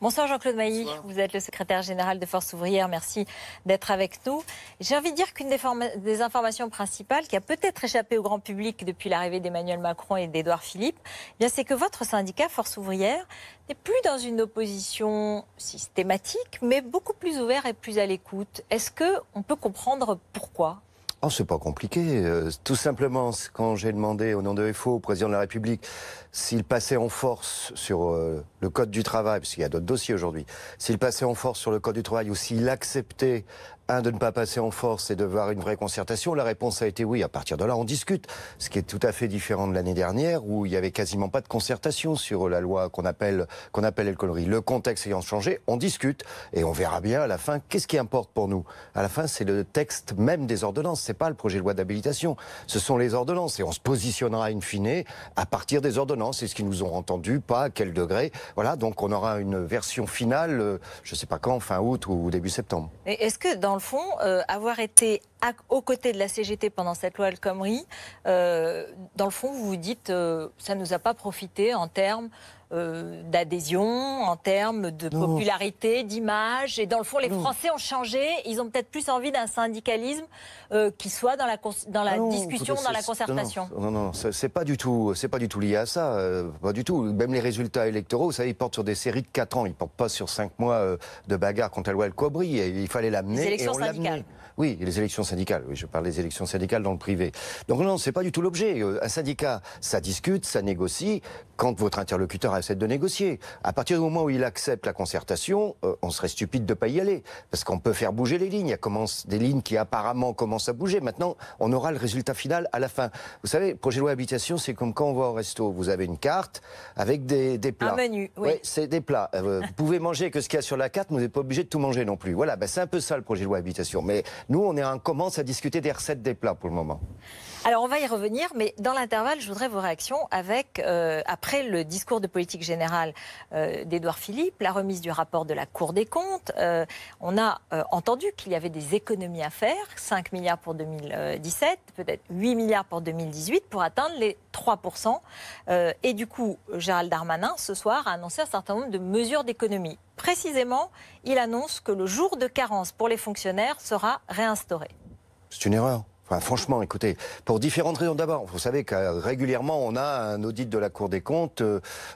Bonsoir Jean-Claude Mailly, Bonsoir. vous êtes le secrétaire général de Force ouvrière, merci d'être avec nous. J'ai envie de dire qu'une des informations principales qui a peut-être échappé au grand public depuis l'arrivée d'Emmanuel Macron et d'Édouard Philippe, c'est que votre syndicat Force ouvrière n'est plus dans une opposition systématique, mais beaucoup plus ouvert et plus à l'écoute. Est-ce qu'on peut comprendre pourquoi ? Oh, c'est pas compliqué. Tout simplement, quand j'ai demandé au nom de FO au président de la République s'il passait en force sur le Code du travail, parce qu'il y a d'autres dossiers aujourd'hui, s'il passait en force sur le Code du travail ou s'il acceptait de ne pas passer en force et de voir une vraie concertation, la réponse a été oui. À partir de là, on discute. Ce qui est tout à fait différent de l'année dernière où il y avait quasiment pas de concertation sur la loi qu'on appelle El Khomri. Le contexte ayant changé, on discute et on verra bien à la fin qu'est-ce qui importe pour nous. À la fin, c'est le texte même des ordonnances. C'est pas le projet de loi d'habilitation. Ce sont les ordonnances et on se positionnera in fine à partir des ordonnances. Est-ce qu'ils nous ont entendu, pas, à quel degré. Voilà, donc on aura une version finale, je sais pas quand, fin août ou début septembre. Et est-ce que dans le fond, avoir été aux côtés de la CGT pendant cette loi El Khomri, dans le fond, vous vous dites ça ne nous a pas profité en termes d'adhésion, en termes de popularité, d'image. Et dans le fond, les Français ont changé. Ils ont peut-être plus envie d'un syndicalisme qui soit dans la discussion, écoutez, dans la concertation. Non, c'est pas du tout lié à ça. Pas du tout. Même les résultats électoraux, vous savez, ils portent sur des séries de 4 ans. Ils portent pas sur 5 mois de bagarre contre la loi El Khomri. Et il fallait l'amener. Les élections et on l'a syndicales. amené. Oui, les élections syndicales. Oui, je parle des élections syndicales dans le privé. Donc non, c'est pas du tout l'objet. Un syndicat, ça discute, ça négocie. Quand votre interlocuteur accepte de négocier. À partir du moment où il accepte la concertation, on serait stupide de ne pas y aller. Parce qu'on peut faire bouger les lignes. Il y a des lignes qui apparemment commencent à bouger. Maintenant, on aura le résultat final à la fin. Vous savez, le projet de loi d'habilitation, c'est comme quand on va au resto. Vous avez une carte avec des plats. Un menu, oui. Ouais, c'est des plats. Vous pouvez manger que ce qu'il y a sur la carte, mais vous n'êtes pas obligé de tout manger non plus. Voilà, c'est un peu ça le projet de loi d'habilitation. Mais nous, on commence à discuter des recettes des plats pour le moment. Alors on va y revenir, mais dans l'intervalle, je voudrais vos réactions avec, après le discours de politique générale d'Édouard Philippe, la remise du rapport de la Cour des comptes. On a entendu qu'il y avait des économies à faire, 5 milliards pour 2017, peut-être 8 milliards pour 2018, pour atteindre les 3%. Et du coup, Gérald Darmanin, ce soir, a annoncé un certain nombre de mesures d'économie. Précisément, il annonce que le jour de carence pour les fonctionnaires sera réinstauré. C'est une erreur. Enfin, franchement, écoutez, pour différentes raisons. D'abord, vous savez que régulièrement, on a un audit de la Cour des comptes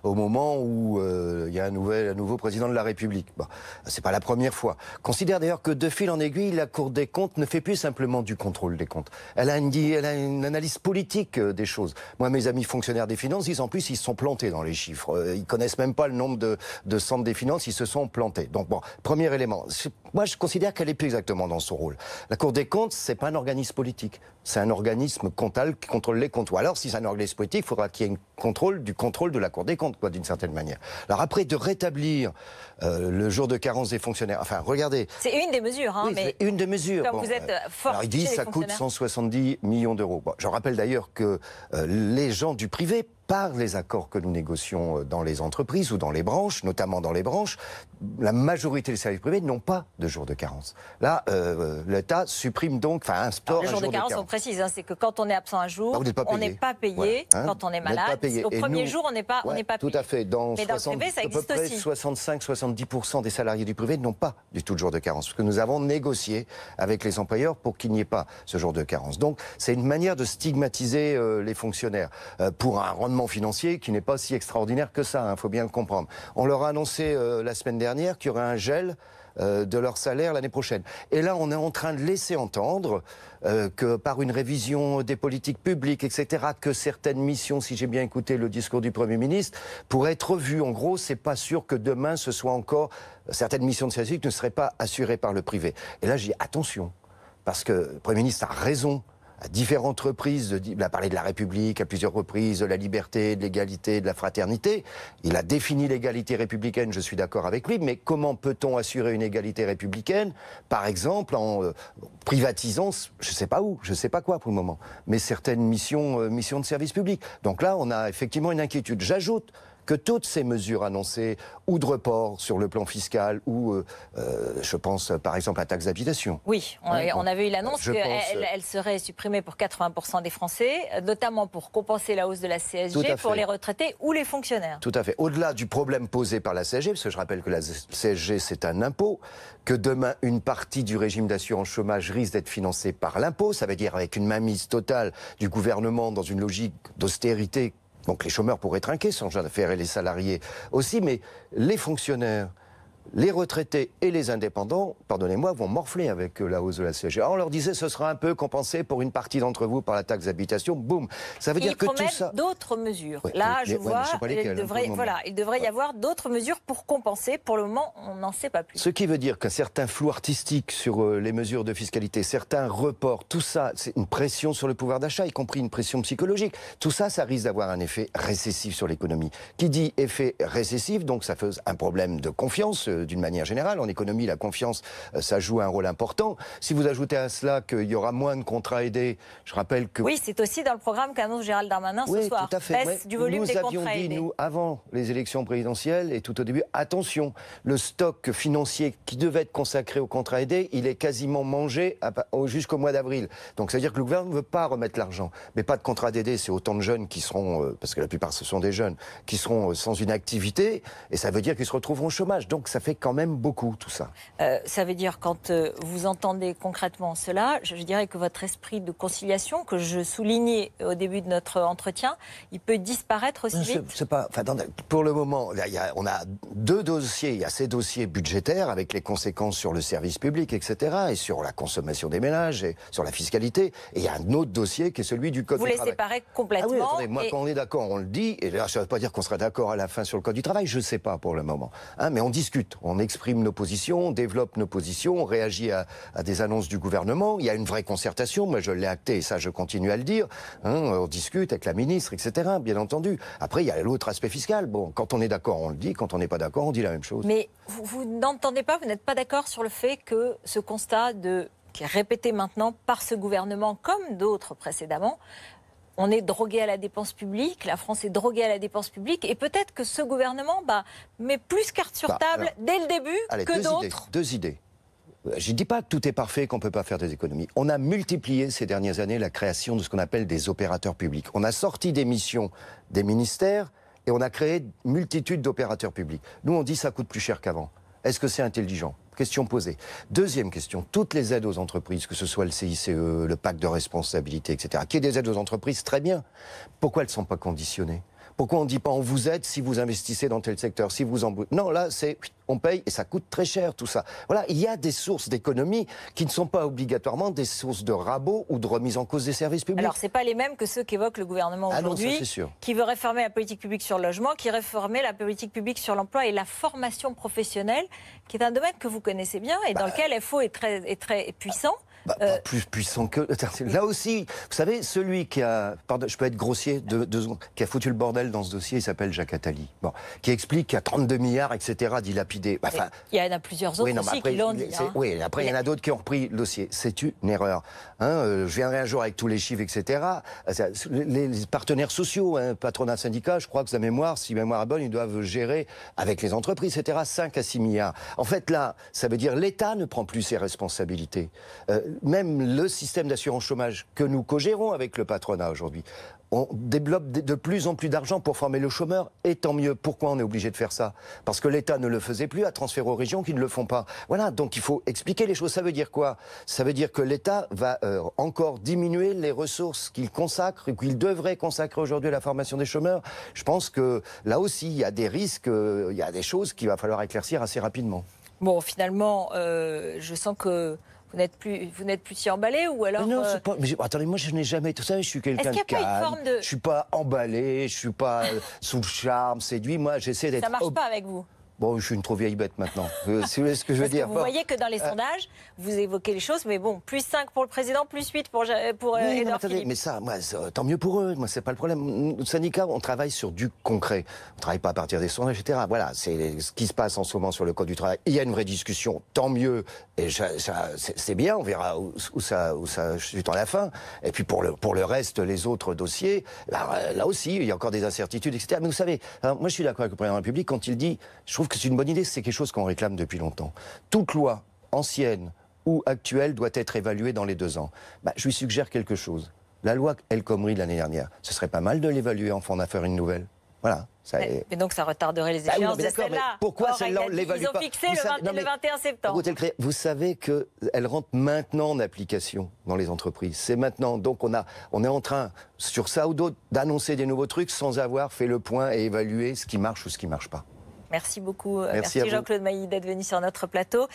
au moment où il y a un nouveau président de la République. Bon, c'est pas la première fois. Considère d'ailleurs que de fil en aiguille, la Cour des comptes ne fait plus simplement du contrôle des comptes. Elle a une analyse politique des choses. Moi, mes amis fonctionnaires des finances, ils se sont plantés dans les chiffres. Ils connaissent même pas le nombre de centres des finances, ils se sont plantés. Donc bon, premier élément. Moi, je considère qu'elle est plus exactement dans son rôle. La Cour des comptes, c'est pas un organisme politique. C'est un organisme comptable qui contrôle les comptes. Ou alors, si c'est un organisme politique, il faudra qu'il y ait du contrôle de la Cour des comptes, d'une certaine manière. Alors après, de rétablir le jour de carence des fonctionnaires. Enfin, regardez. C'est une des mesures, oui, mais c'est une des mesures. Comme vous êtes fort. Alors, il dit que ça coûte 170 millions d'euros. Bon, je rappelle d'ailleurs que les gens du privé, par les accords que nous négocions dans les entreprises ou dans les branches, notamment dans les branches, la majorité des services privés n'ont pas de jour de carence. Là, l'État supprime donc, instaure un jour de carence. On précise, c'est que quand on est absent un jour, on n'est pas payé. Ouais, quand on est malade, au premier jour, on n'est pas payé. Tout à fait. Mais dans le privé, ça existe à peu près aussi. 65-70% des salariés du privé n'ont pas du tout de jour de carence, parce que nous avons négocié avec les employeurs pour qu'il n'y ait pas ce jour de carence. Donc, c'est une manière de stigmatiser les fonctionnaires pour un rendement financier qui n'est pas si extraordinaire que ça, faut bien le comprendre. On leur a annoncé la semaine dernière qu'il y aurait un gel de leur salaire l'année prochaine. Et là, on est en train de laisser entendre que par une révision des politiques publiques, etc., que certaines missions, si j'ai bien écouté le discours du Premier ministre, pourraient être revues. En gros, c'est pas sûr que demain, ce soit encore certaines missions de service public ne seraient pas assurées par le privé. Et là, je dis attention, parce que le Premier ministre a raison. À différentes reprises, il a parlé de la République à plusieurs reprises, de la liberté, de l'égalité, de la fraternité. Il a défini l'égalité républicaine, je suis d'accord avec lui, mais comment peut-on assurer une égalité républicaine, par exemple en privatisant, je ne sais pas où, je ne sais pas quoi pour le moment, mais certaines missions de service public. Donc là, on a effectivement une inquiétude. J'ajoute que toutes ces mesures annoncées, ou de report sur le plan fiscal, ou je pense par exemple à la taxe d'habitation. Oui, on avait eu l'annonce qu'elle serait supprimée pour 80% des Français, notamment pour compenser la hausse de la CSG pour les retraités ou les fonctionnaires. Tout à fait. Au-delà du problème posé par la CSG, parce que je rappelle que la CSG c'est un impôt, que demain une partie du régime d'assurance chômage risque d'être financée par l'impôt, ça veut dire avec une mainmise totale du gouvernement dans une logique d'austérité. Donc les chômeurs pourraient trinquer sans faire et les salariés aussi, mais les fonctionnaires, les retraités et les indépendants, pardonnez-moi, vont morfler avec la hausse de la CSG. Alors on leur disait ce sera un peu compensé pour une partie d'entre vous par la taxe d'habitation, boum. Ça veut dire que tout ça... d'autres mesures. Là, je vois, il devrait y avoir d'autres mesures pour compenser. Pour le moment, on n'en sait pas plus. Ce qui veut dire qu'un certain flou artistique sur les mesures de fiscalité, certains reports, tout ça, c'est une pression sur le pouvoir d'achat, y compris une pression psychologique. Tout ça, ça risque d'avoir un effet récessif sur l'économie. Qui dit effet récessif, donc ça fait un problème de confiance, d'une manière générale. En économie, la confiance, ça joue un rôle important. Si vous ajoutez à cela qu'il y aura moins de contrats aidés, je rappelle que... Oui, c'est aussi dans le programme qu'annonce Gérald Darmanin ce soir. Tout à fait. Baisse du volume des contrats aidés. Nous avions dit, nous, avant les élections présidentielles et tout au début, attention, le stock financier qui devait être consacré aux contrats aidés, il est quasiment mangé jusqu'au mois d'avril. Donc ça veut dire que le gouvernement ne veut pas remettre l'argent. Mais pas de contrats aidés, c'est autant de jeunes qui seront, parce que la plupart ce sont des jeunes, qui seront sans une activité, et ça veut dire qu'ils se retrouveront au chômage. Donc ça fait quand même beaucoup, tout ça. Ça veut dire, quand vous entendez concrètement cela, je dirais que votre esprit de conciliation, que je soulignais au début de notre entretien, il peut disparaître aussi vite. C'est pas, enfin, pour le moment, on a deux dossiers. Il y a ces dossiers budgétaires avec les conséquences sur le service public, etc., et sur la consommation des ménages, et sur la fiscalité. Et il y a un autre dossier qui est celui du Code du travail. Vous les séparez complètement. Ah oui, attendez, moi, quand on est d'accord, on le dit. Et là, ça ne veut pas dire qu'on sera d'accord à la fin sur le Code du travail. Je ne sais pas pour le moment. Mais on discute. On exprime nos positions, on développe nos positions, on réagit à des annonces du gouvernement. Il y a une vraie concertation. Moi, je l'ai acté et ça, je continue à le dire. On discute avec la ministre, etc., bien entendu. Après, il y a l'autre aspect fiscal. Bon, quand on est d'accord, on le dit. Quand on n'est pas d'accord, on dit la même chose. Mais vous n'entendez pas, vous n'êtes pas d'accord sur le fait que ce constat qui est répété maintenant par ce gouvernement, comme d'autres précédemment, on est drogué à la dépense publique, la France est droguée à la dépense publique, et peut-être que ce gouvernement met plus carte sur table dès le début que d'autres. Deux idées. Je ne dis pas que tout est parfait, qu'on ne peut pas faire des économies. On a multiplié ces dernières années la création de ce qu'on appelle des opérateurs publics. On a sorti des missions des ministères et on a créé une multitude d'opérateurs publics. Nous, on dit que ça coûte plus cher qu'avant. Est-ce que c'est intelligent ? Question posée. Deuxième question, toutes les aides aux entreprises, que ce soit le CICE, le pacte de responsabilité, etc., qui est des aides aux entreprises, très bien. Pourquoi elles ne sont pas conditionnées ? Pourquoi on ne dit pas on vous aide si vous investissez dans tel secteur, si vous Non, là, c'est on paye et ça coûte très cher tout ça. Voilà, il y a des sources d'économie qui ne sont pas obligatoirement des sources de rabot ou de remise en cause des services publics. Alors, c'est pas les mêmes que ceux qu'évoque le gouvernement aujourd'hui, qui veut réformer la politique publique sur le logement, qui veut réformer la politique publique sur l'emploi et la formation professionnelle, qui est un domaine que vous connaissez bien et dans lequel FO est très puissant. Pas plus puissant que... Là aussi, vous savez, celui qui a... Pardon, je peux être grossier, deux secondes, qui a foutu le bordel dans ce dossier, il s'appelle Jacques Attali. Bon, qui explique qu'il y a 32 milliards, etc., dilapidés. Enfin, il y en a plusieurs autres aussi qui l'ont dit. Oui, après, il y en a d'autres qui ont repris le dossier. C'est une erreur. Je viendrai un jour avec tous les chiffres, etc. Les partenaires sociaux, patronat, syndicat, je crois que sa mémoire, si mémoire est bonne, ils doivent gérer avec les entreprises, etc., 5 à 6 milliards. En fait, là, ça veut dire l'État ne prend plus ses responsabilités. Même le système d'assurance chômage que nous co-gérons avec le patronat aujourd'hui, on développe de plus en plus d'argent pour former le chômeur, et tant mieux. Pourquoi on est obligé de faire ça? Parce que l'État ne le faisait plus, à transférer aux régions qui ne le font pas. Voilà, donc il faut expliquer les choses. Ça veut dire quoi? Ça veut dire que l'État va encore diminuer les ressources qu'il consacre, qu'il devrait consacrer aujourd'hui à la formation des chômeurs. Je pense que là aussi, il y a des risques, il y a des choses qu'il va falloir éclaircir assez rapidement. Bon, finalement, je sens que vous n'êtes plus si emballé, ou alors... Non, c'est pas... Mais attendez, moi je n'ai jamais tout ça, je suis quelqu'un de calme, je suis pas emballé, je suis pas sous le charme, séduit, moi j'essaie d'être... Ça marche pas avec vous? Bon, je suis une trop vieille bête maintenant. Si vous voyez ce que je veux dire. Vous voyez que dans les sondages, vous évoquez les choses, mais bon, plus 5 pour le président, plus 8 pour Oui, Édouard Philippe. mais ça, moi, tant mieux pour eux. Moi, c'est pas le problème. Nous, syndicats, on travaille sur du concret. On travaille pas à partir des sondages, etc. Voilà, c'est ce qui se passe en ce moment sur le code du travail. Il y a une vraie discussion, tant mieux. Et c'est bien. On verra où ça chute en la fin. Et puis pour le reste, les autres dossiers, là aussi, il y a encore des incertitudes, etc. Mais vous savez, moi, je suis d'accord avec le président de la République quand il dit, je trouve que c'est une bonne idée. C'est quelque chose qu'on réclame depuis longtemps. Toute loi ancienne ou actuelle doit être évaluée dans les 2 ans. Je lui suggère quelque chose. La loi El Khomri de l'année dernière, ce serait pas mal de l'évaluer, enfin d'en faire une nouvelle. Voilà. Mais donc ça retarderait les échéances de celle-là. Pourquoi celle-là, on ne l'évalue pas? Ils ont fixé le 21 septembre. Vous savez qu'elle rentre maintenant en application dans les entreprises. C'est maintenant. Donc on est en train, sur ça ou d'autres, d'annoncer des nouveaux trucs sans avoir fait le point et évalué ce qui marche ou ce qui ne marche pas. Merci beaucoup. Merci Jean-Claude Mailly d'être venu sur notre plateau.